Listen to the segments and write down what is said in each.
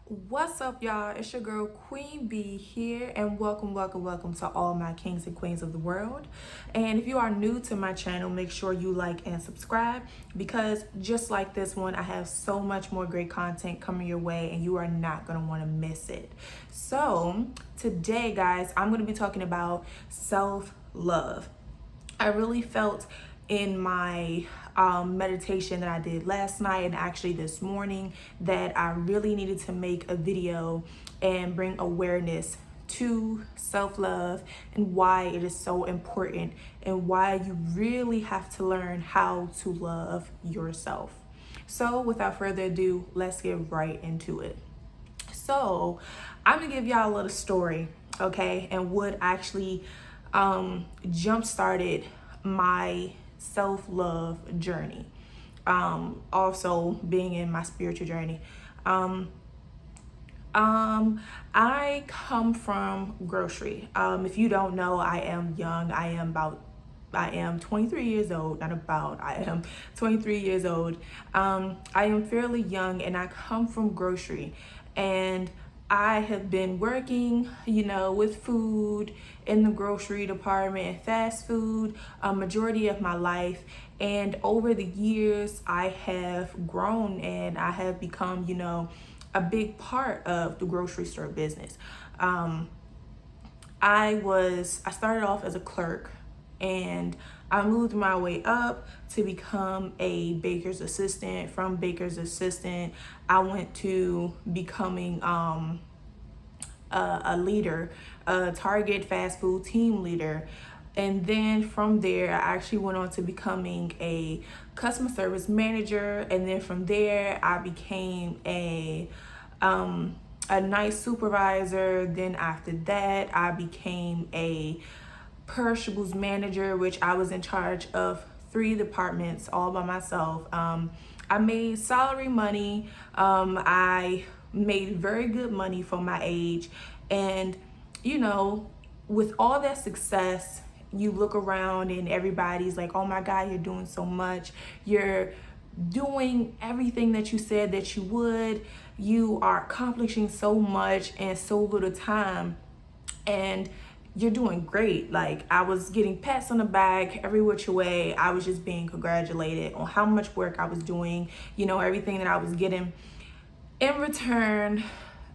What's up, y'all? It's your girl Queen B here, and welcome to all my kings and queens of the world. And if you are new to my channel, make sure you like and subscribe, because just like this one, I have so much more great content coming your way and you are not going to want to miss it. So today, guys, I'm going to be talking about self-love. I really felt in my meditation that I did last night and actually this morning that I really needed to make a video and bring awareness to self-love and why it is so important and why you really have to learn how to love yourself. So without further ado, let's get right into it. So I'm gonna give y'all a little story, okay, and what actually jump started my self-love journey, also being in my spiritual journey. I come from grocery. If you don't know, I am young. I am 23 years old, not about, I am 23 years old. I am fairly young and I come from grocery, and I have been working, with food in the grocery department and fast food a majority of my life. And over the years, I have grown and I have become, a big part of the grocery store business. I started off as a clerk, and I moved my way up to become a baker's assistant. From baker's assistant, I went to becoming a leader, a Target fast food team leader. And then from there, I actually went on to becoming a customer service manager. And then from there, I became a night supervisor. Then after that, I became a perishables manager, which I was in charge of 3 departments all by myself. I made salary money. I made very good money for my age. And, with all that success, you look around and everybody's like, oh my God, you're doing so much. You're doing everything that you said that you would. You are accomplishing so much in so little time. And you're doing great. Like, I was getting pats on the back every which way. I was just being congratulated on how much work I was doing, everything that I was getting in return.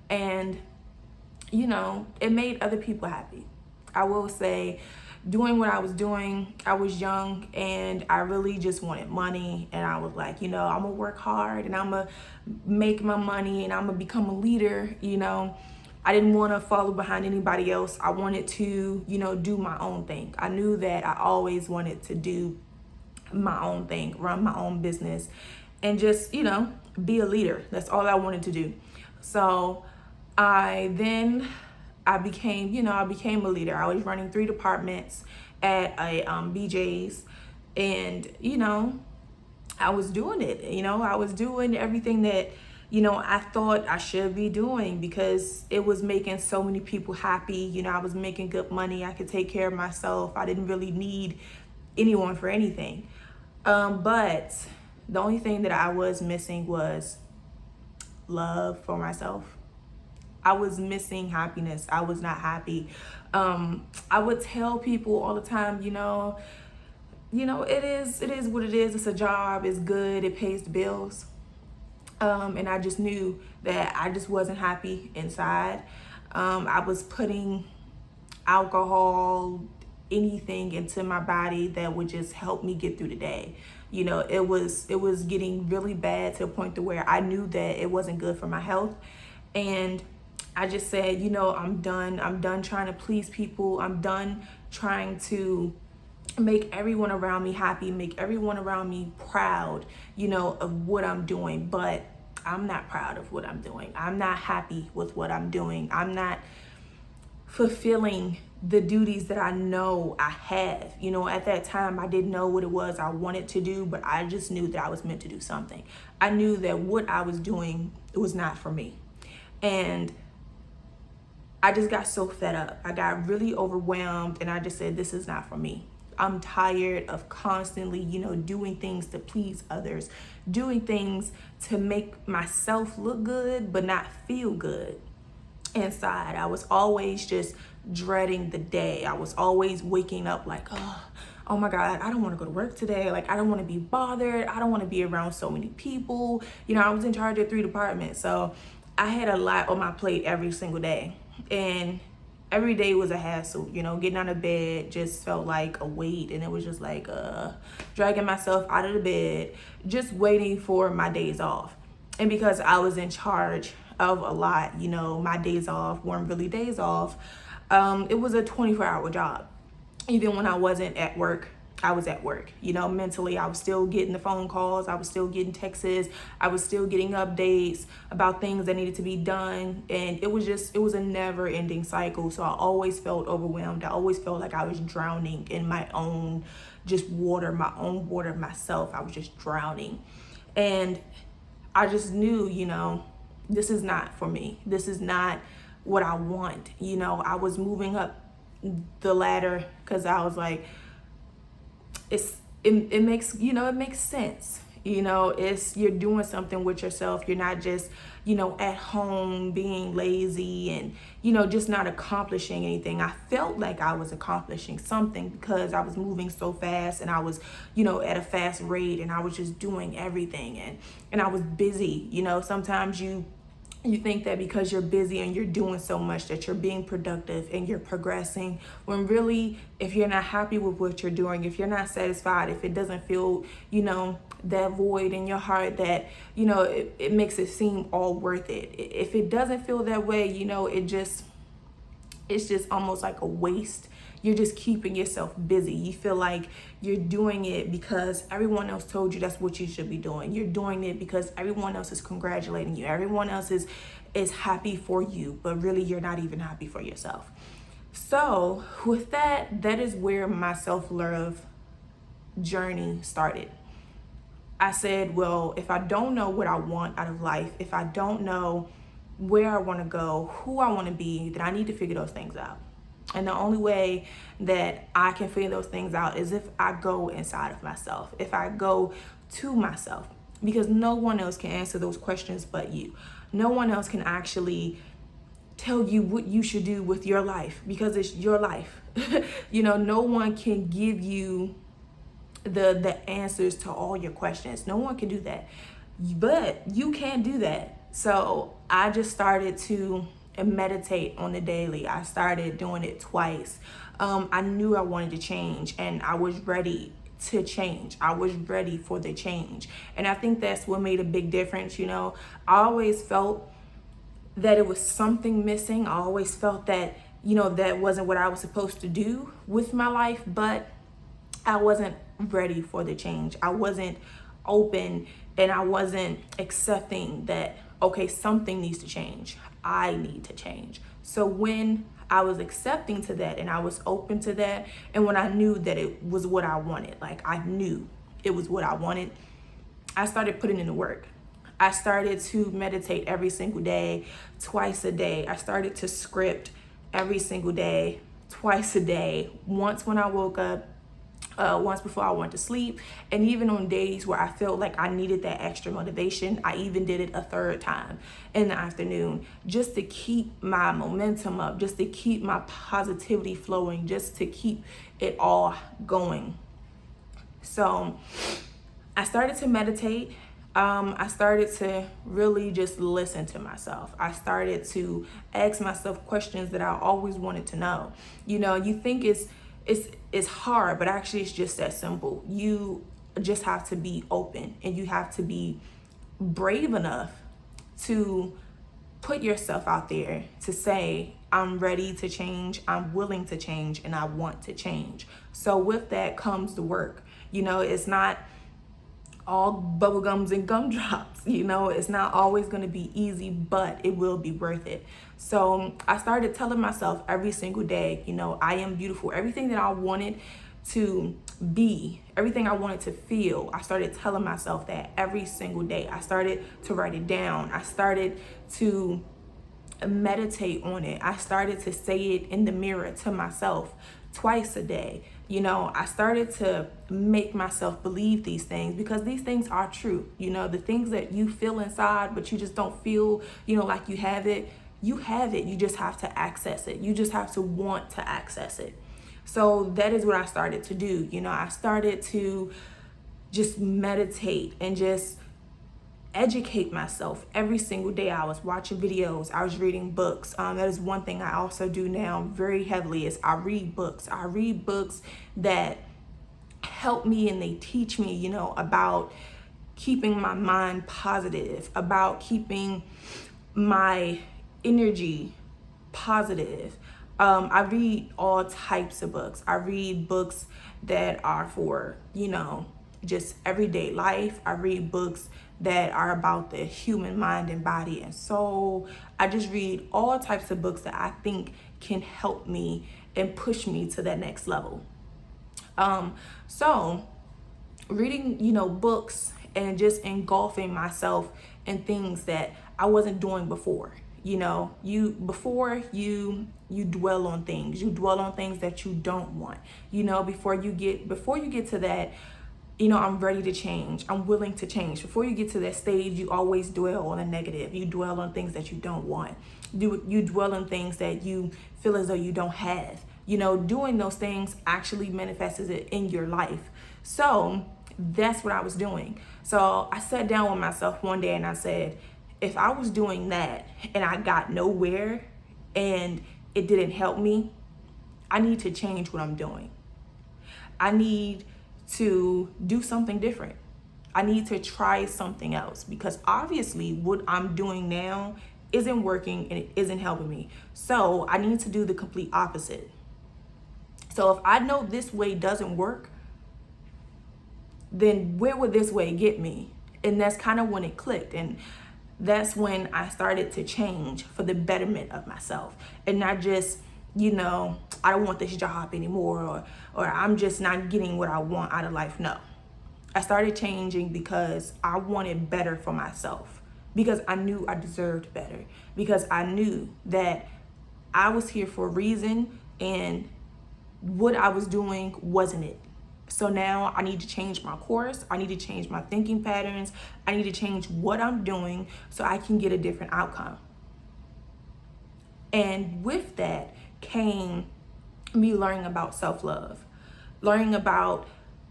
And, it made other people happy. I will say, doing what I was doing, I was young and I really just wanted money. And I was like, I'm gonna work hard and I'm gonna make my money and I'm gonna become a leader. I didn't want to follow behind anybody else. I wanted to, do my own thing. I knew that I always wanted to do my own thing, run my own business, and just, be a leader. That's all I wanted to do. So I became a leader. I was running 3 departments at a BJ's, and I was doing it. I was doing everything that I thought I should be doing, because it was making so many people happy. I was making good money. I could take care of myself. I didn't really need anyone for anything. But the only thing that I was missing was love for myself. I was missing happiness. I was not happy. I would tell people all the time, it is what it is. It's a job. It's good. It pays the bills. And I just knew that I just wasn't happy inside. I was putting alcohol, anything into my body that would just help me get through the day. It was getting really bad to a point to where I knew that it wasn't good for my health. And I just said, I'm done trying to please people. I'm done trying to make everyone around me happy, make everyone around me proud, of what I'm doing. But I'm not proud of what I'm doing. I'm not happy with what I'm doing. I'm not fulfilling the duties that I know I have. At that time, I didn't know what it was I wanted to do, but I just knew that I was meant to do something. I knew that what I was doing, it was not for me. And I just got so fed up. I got really overwhelmed and I just said, this is not for me. I'm tired of constantly, doing things to please others, doing things to make myself look good, but not feel good inside. I was always just dreading the day. I was always waking up like, oh my God, I don't want to go to work today. Like, I don't want to be bothered. I don't want to be around so many people. I was in charge of 3 departments. So I had a lot on my plate every single day. And every day was a hassle. Getting out of bed just felt like a weight. And it was just like dragging myself out of the bed, just waiting for my days off. And because I was in charge of a lot, my days off weren't really days off. It was a 24-hour job. Even when I wasn't at work, I was at work. Mentally, I was still getting the phone calls. I was still getting texts. I was still getting updates about things that needed to be done. And it was a never ending cycle. So I always felt overwhelmed. I always felt like I was drowning in my own water myself. I was just drowning. And I just knew, this is not for me. This is not what I want. I was moving up the ladder because I was like, it makes sense. You're doing something with yourself. You're not just, at home being lazy and, just not accomplishing anything. I felt like I was accomplishing something because I was moving so fast and I was, at a fast rate, and I was just doing everything, and I was busy. Sometimes you think that because you're busy and you're doing so much that you're being productive and you're progressing, when really, if you're not happy with what you're doing, if you're not satisfied, if it doesn't feel, that void in your heart, that, it makes it seem all worth it. If it doesn't feel that way, it's just almost like a waste. You're just keeping yourself busy. You feel like you're doing it because everyone else told you that's what you should be doing. You're doing it because everyone else is congratulating you. Everyone else is happy for you, but really you're not even happy for yourself. So with that is where my self-love journey started. I said, well, if I don't know what I want out of life, if I don't know where I want to go, who I want to be, then I need to figure those things out. And the only way that I can figure those things out is if I go inside of myself, if I go to myself, because no one else can answer those questions but you. No one else can actually tell you what you should do with your life, because it's your life. No one can give you the answers to all your questions. No one can do that, but you can do that. So I just started to meditate on the daily. I started doing it twice. I knew I wanted to change, and I was ready to change. I was ready for the change. And I think that's what made a big difference. I always felt that it was something missing. I always felt that, that wasn't what I was supposed to do with my life, but I wasn't ready for the change. I wasn't open, and I wasn't accepting that, okay, something needs to change. I need to change. So when I was accepting to that, and I was open to that, and when I knew that it was what I wanted, like I knew it was what I wanted, I started putting in the work. I started to meditate every single day, twice a day. I started to script every single day, twice a day, once when I woke up, once before I went to sleep, and even on days where I felt like I needed that extra motivation, I even did it a third time in the afternoon, just to keep my momentum up, just to keep my positivity flowing, just to keep it all going. So I started to meditate. I started to really just listen to myself. I started to ask myself questions that I always wanted to know. You think it's hard, but actually it's just that simple. You just have to be open, and you have to be brave enough to put yourself out there to say, I'm ready to change, I'm willing to change, and I want to change. So with that comes the work. It's not all bubble gums and gumdrops. It's not always going to be easy, but it will be worth it. So I started telling myself every single day, I am beautiful. Everything that I wanted to be, everything I wanted to feel, I started telling myself that every single day. I started to write it down. I started to meditate on it. I started to say it in the mirror to myself twice a day. I started to make myself believe these things because these things are true. The things that you feel inside, but you just don't feel, like you have it. You have it. You just have to access it. You just have to want to access it. So that is what I started to do. I started to just meditate and just educate myself every single day. I was watching videos, I was reading books. That is one thing I also do now very heavily is I read books. I read books that help me and they teach me, about keeping my mind positive, about keeping my energy positive. I read all types of books. I read books that are for, just everyday life. I read books that are about the human mind and body and soul. I just read all types of books that I think can help me and push me to that next level. So reading, books and just engulfing myself in things that I wasn't doing before. You dwell on things. You dwell on things that you don't want. Before you get to that, I'm ready to change. I'm willing to change. Before you get to that stage, you always dwell on a negative. You dwell on things that you don't want. You dwell on things that you feel as though you don't have. Doing those things actually manifests it in your life. So that's what I was doing. So I sat down with myself one day and I said, if I was doing that and I got nowhere and it didn't help me, I need to change what I'm doing. I need to do something different. I need to try something else because obviously what I'm doing now isn't working and it isn't helping me. So I need to do the complete opposite. So if I know this way doesn't work, then where would this way get me? And that's kind of when it clicked. And that's when I started to change for the betterment of myself and not just, I don't want this job anymore or I'm just not getting what I want out of life. No, I started changing because I wanted better for myself, because I knew I deserved better, because I knew that I was here for a reason and what I was doing wasn't it. So now I need to change my course. I need to change my thinking patterns. I need to change what I'm doing so I can get a different outcome. And with that came me learning about self-love, learning about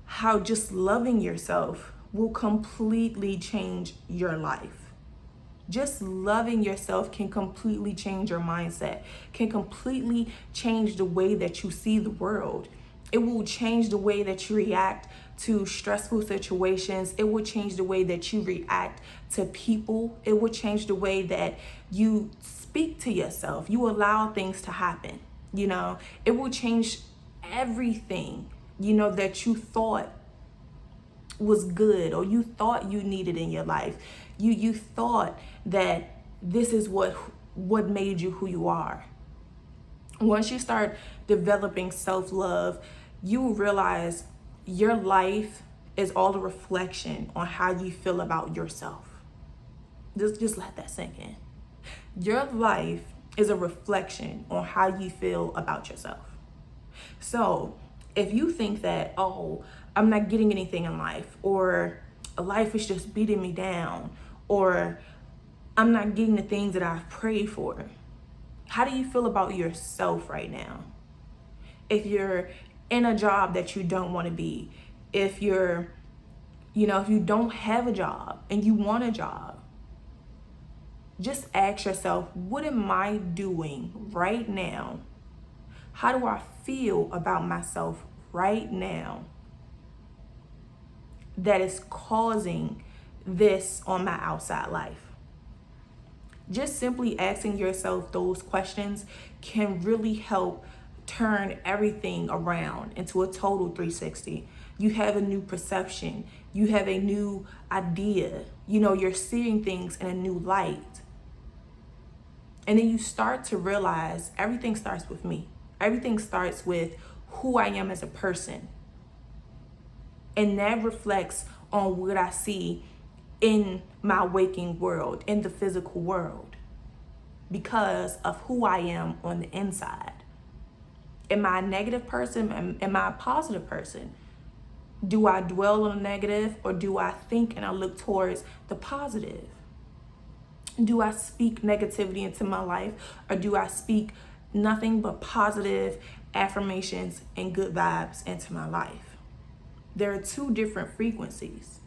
how just loving yourself will completely change your life. Just loving yourself can completely change your mindset, can completely change the way that you see the world. It will change the way that you react to stressful situations. It will change the way that you react to people. It will change the way that you speak to yourself. You allow things to happen. It will change everything, that you thought was good or you thought you needed in your life. You thought that this is what made you who you are. Once you start developing self-love, you will realize your life is all a reflection on how you feel about yourself. Just let that sink in. Your life is a reflection on how you feel about yourself. So if you think that, oh, I'm not getting anything in life, or life is just beating me down, or I'm not getting the things that I've prayed for, how do you feel about yourself right now? If you're in a job that you don't want to be, if you're, if you don't have a job and you want a job, just ask yourself, what am I doing right now? How do I feel about myself right now that is causing this on my outside life? Just simply asking yourself those questions can really help turn everything around into a total 360. You have a new perception. You have a new idea. You're seeing things in a new light. And then you start to realize everything starts with me. Everything starts with who I am as a person. And that reflects on what I see in my waking world, in the physical world, because of who I am on the inside. Am I a negative person? Am I a positive person? Do I dwell on the negative, or do I think and I look towards the positive? Do I speak negativity into my life, or do I speak nothing but positive affirmations and good vibes into my life? There are two different frequencies.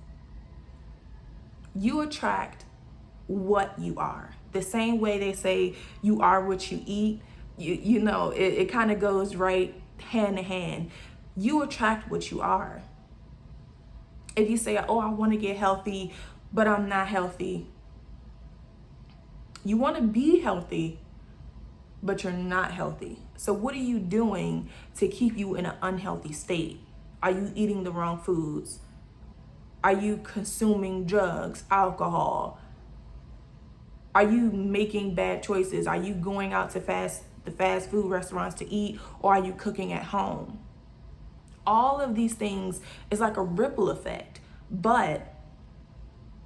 You attract what you are. The same way they say you are what you eat, you know, it kind of goes right hand in hand. You attract what you are. If you say, oh, I want to get healthy, but I'm not healthy. You want to be healthy, but you're not healthy. So what are you doing to keep you in an unhealthy state? Are you eating the wrong foods? Are you consuming drugs, alcohol? Are you making bad choices? Are you going out to the fast food restaurants to eat, or are you cooking at home? All of these things is like a ripple effect, but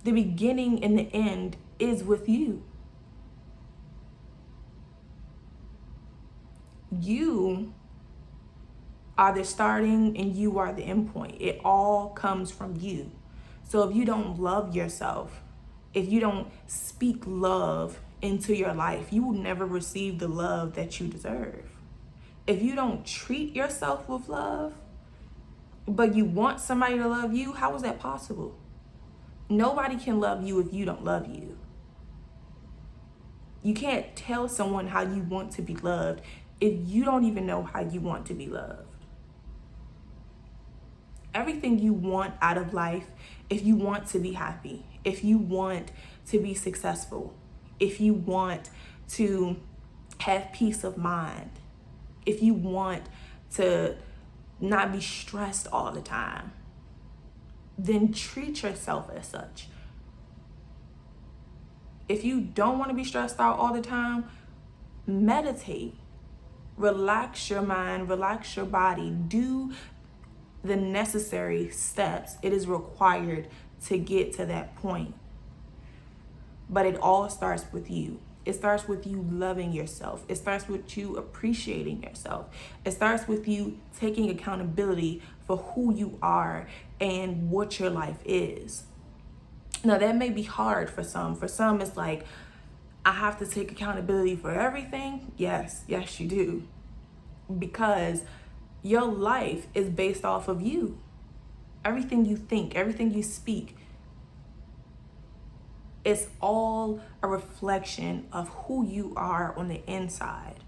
the beginning and the end is with you. You are the starting and you are the end point. It all comes from you. So if you don't love yourself, if you don't speak love into your life, you will never receive the love that you deserve. If you don't treat yourself with love, but you want somebody to love you, how is that possible? Nobody can love you if you don't love you. You can't tell someone how you want to be loved if you don't even know how you want to be loved. Everything you want out of life, if you want to be happy, if you want to be successful, if you want to have peace of mind, if you want to not be stressed all the time, then treat yourself as such. If you don't want to be stressed out all the time, meditate. Relax your mind, relax your body. Do the necessary steps it is required to get to that point. But it all starts with you. It starts with you loving yourself. It starts with you appreciating yourself. It starts with you taking accountability for who you are and what your life is. Now, that may be hard for some. For some, it's like, I have to take accountability for everything. Yes, you do. Because your life is based off of you. Everything you think, everything you speak, it's all a reflection of who you are on the inside.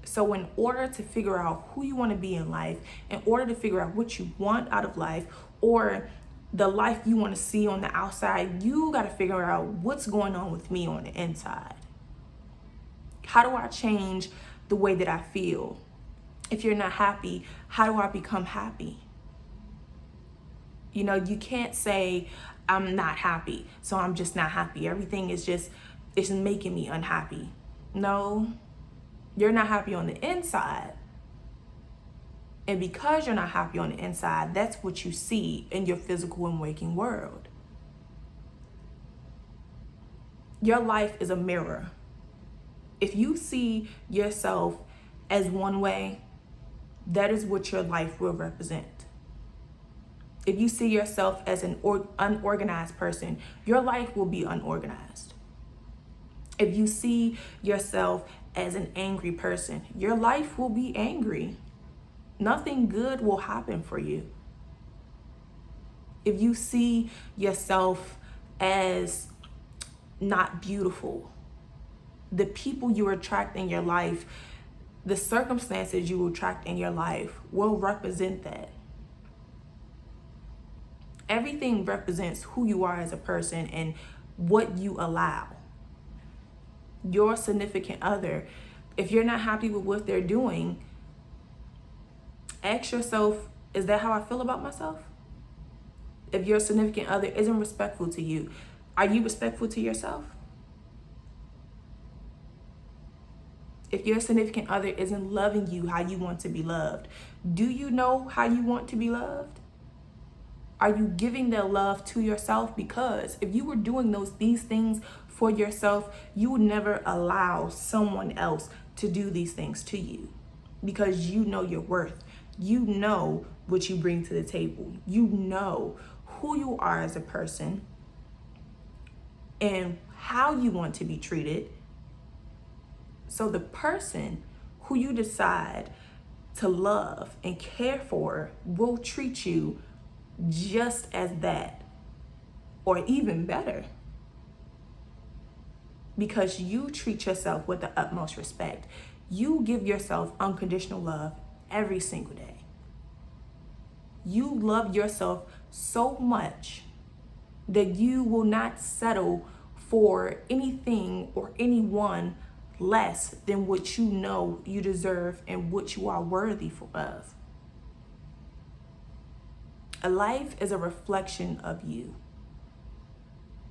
So in order to figure out who you want to be in life, in order to figure out what you want out of life, or the life you want to see on the outside, you got to figure out what's going on with me on the inside. How do I change the way that I feel? If you're not happy, how do I become happy? You know, you can't say, I'm not happy, so I'm just not happy. Everything is just, it's making me unhappy. No, you're not happy on the inside. And because you're not happy on the inside, that's what you see in your physical and waking world. Your life is a mirror. If you see yourself as one way, that is what your life will represent. If you see yourself as an unorganized person, your life will be unorganized. If you see yourself as an angry person, your life will be angry. Nothing good will happen for you. If you see yourself as not beautiful, the people you attract in your life, the circumstances you attract in your life will represent that. Everything represents who you are as a person and what you allow. Your significant other, if you're not happy with what they're doing, ask yourself, is that how I feel about myself? If your significant other isn't respectful to you, are you respectful to yourself? If your significant other isn't loving you how you want to be loved, do you know how you want to be loved? Are you giving that love to yourself? Because if you were doing these things for yourself, you would never allow someone else to do these things to you. because you know your worth. You know what you bring to the table. You know who you are as a person and how you want to be treated. So the person who you decide to love and care for will treat you just as that, or even better, because you treat yourself with the utmost respect. You give yourself unconditional love every single day. You love yourself so much that you will not settle for anything or anyone less than what you know you deserve and what you are worthy of. A life is a reflection of you.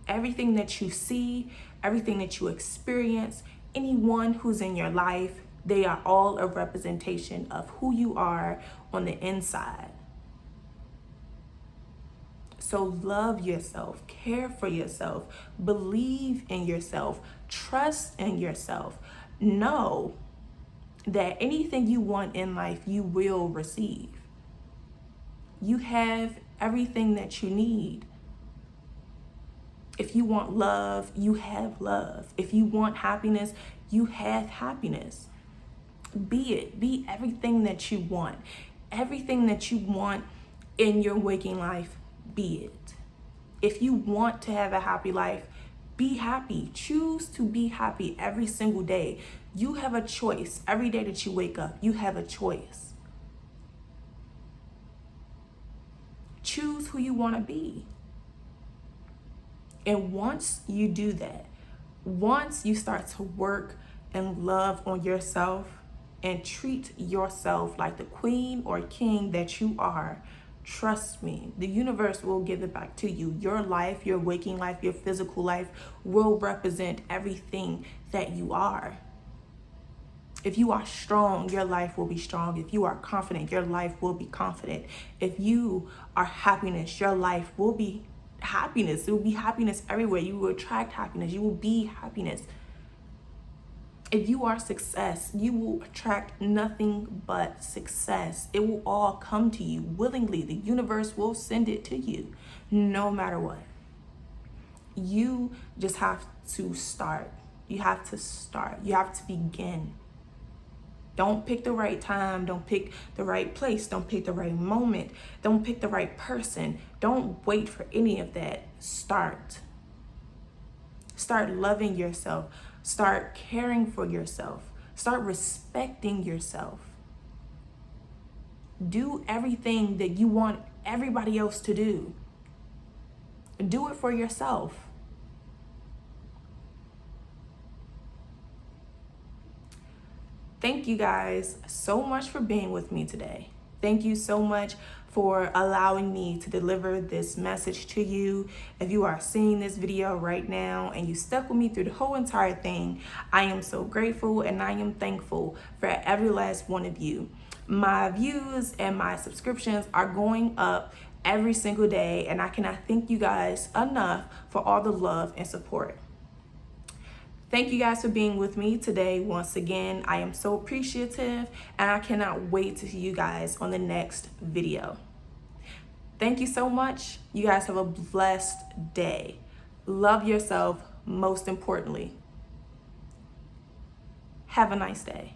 Everything that you see, everything that you experience, anyone who's in your life, they are all a representation of who you are on the inside. So love yourself, care for yourself, believe in yourself, trust in yourself. Know that anything you want in life, you will receive. You have everything that you need. If you want love, you have love. If you want happiness, you have happiness. Be everything that you want. Everything that you want in your waking life, be it. If you want to have a happy life, be happy. Choose to be happy every single day. You have a choice. Every day that you wake up, you have a choice. Choose who you want to be. And once you do that, once you start to work and love on yourself and treat yourself like the queen or king that you are, trust me, the universe will give it back to you. Your life, your waking life, your physical life will represent everything that you are. If you are strong, your life will be strong. If you are confident, your life will be confident. If you are happiness, your life will be happiness. It will be happiness everywhere. You will attract happiness. You will be happiness. If you are success, you will attract nothing but success. It will all come to you willingly. The universe will send it to you no matter what. You just have to start. You have to start. You have to begin. Don't pick the right time. Don't pick the right place. Don't pick the right moment. Don't pick the right person. Don't wait for any of that. Start. Start loving yourself. Start caring for yourself. Start respecting yourself. Do everything that you want everybody else to do. Do it for yourself. Thank you guys so much for being with me today. Thank you so much for allowing me to deliver this message to you. If you are seeing this video right now and you stuck with me through the whole entire thing, I am so grateful and I am thankful for every last one of you. My views and my subscriptions are going up every single day, and I cannot thank you guys enough for all the love and support. Thank you guys for being with me today once again. I am so appreciative and I cannot wait to see you guys on the next video. Thank you so much. You guys have a blessed day. Love yourself most importantly. Have a nice day.